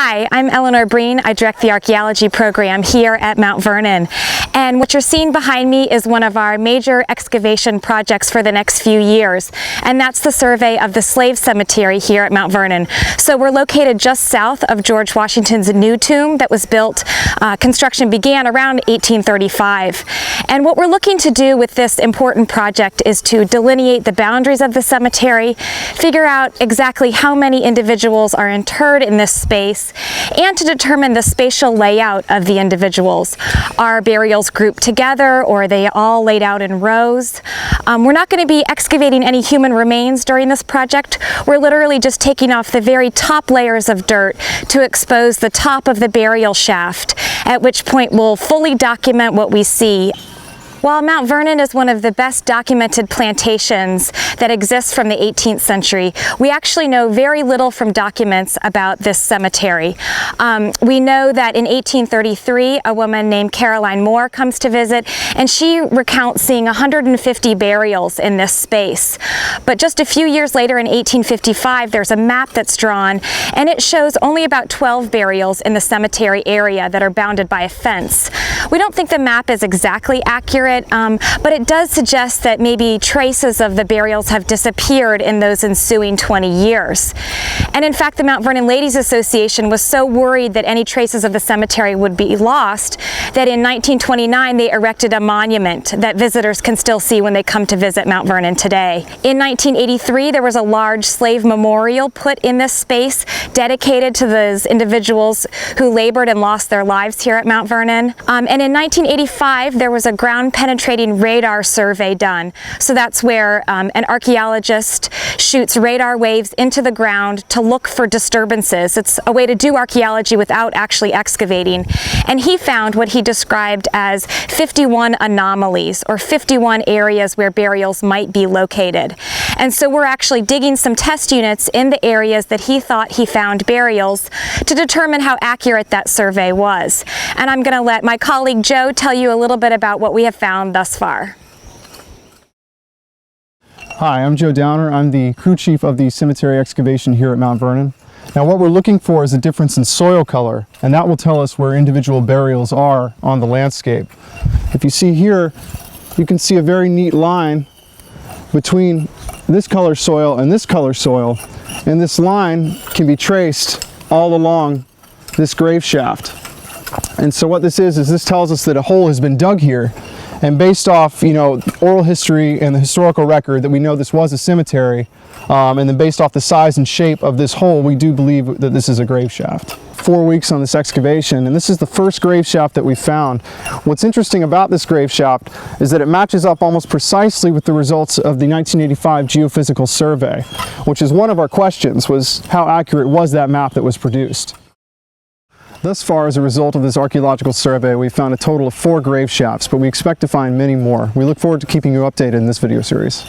Hi, I'm Eleanor Breen. I direct the archaeology program here at Mount Vernon. And what you're seeing behind me is one of our major excavation projects for the next few years. And that's the survey of the slave cemetery here at Mount Vernon. So we're located just south of George Washington's new tomb that was built, construction began around 1835. And what we're looking to do with this important project is to delineate the boundaries of the cemetery, figure out exactly how many individuals are interred in this space, and to determine the spatial layout of the individuals. Are burials grouped together, or are they all laid out in rows? We're not going to be excavating any human remains during this project. We're literally just taking off the very top layers of dirt to expose the top of the burial shaft, at which point we'll fully document what we see. While Mount Vernon is one of the best documented plantations that exists from the 18th century, we actually know very little from documents about this cemetery. We know that in 1833, a woman named Caroline Moore comes to visit, and she recounts seeing 150 burials in this space. But just a few years later, in 1855, there's a map that's drawn, and it shows only about 12 burials in the cemetery area that are bounded by a fence. We don't think the map is exactly accurate, but it does suggest that maybe traces of the burials have disappeared in those ensuing 20 years. And in fact, the Mount Vernon Ladies Association was so worried that any traces of the cemetery would be lost that in 1929 they erected a monument that visitors can still see when they come to visit Mount Vernon today. In 1983, there was a large slave memorial put in this space dedicated to those individuals who labored and lost their lives here at Mount Vernon. And in 1985, there was a ground-penetrating radar survey done. So that's where an archaeologist shoots radar waves into the ground to look for disturbances. It's a way to do archaeology without actually excavating. And he found what he described as 51 anomalies, or 51 areas where burials might be located. And so we're actually digging some test units in the areas that he thought he found burials to determine how accurate that survey was. And I'm going to let my colleague Joe tell you a little bit about what we have found thus far. Hi, I'm Joe Downer. I'm the crew chief of the cemetery excavation here at Mount Vernon. Now what we're looking for is a difference in soil color, and that will tell us where individual burials are on the landscape. If you see here, you can see a very neat line between this color soil and this color soil, and this line can be traced all along this grave shaft. And so what this is this tells us that a hole has been dug here, and based off, oral history and the historical record that we know this was a cemetery, and then based off the size and shape of this hole, we do believe that this is a grave shaft. 4 weeks on this excavation, and this is the first grave shaft that we found. What's interesting about this grave shaft is that it matches up almost precisely with the results of the 1985 geophysical survey, which is one of our questions, was how accurate was that map that was produced. Thus far, as a result of this archaeological survey, we found a total of 4 grave shafts, but we expect to find many more. We look forward to keeping you updated in this video series.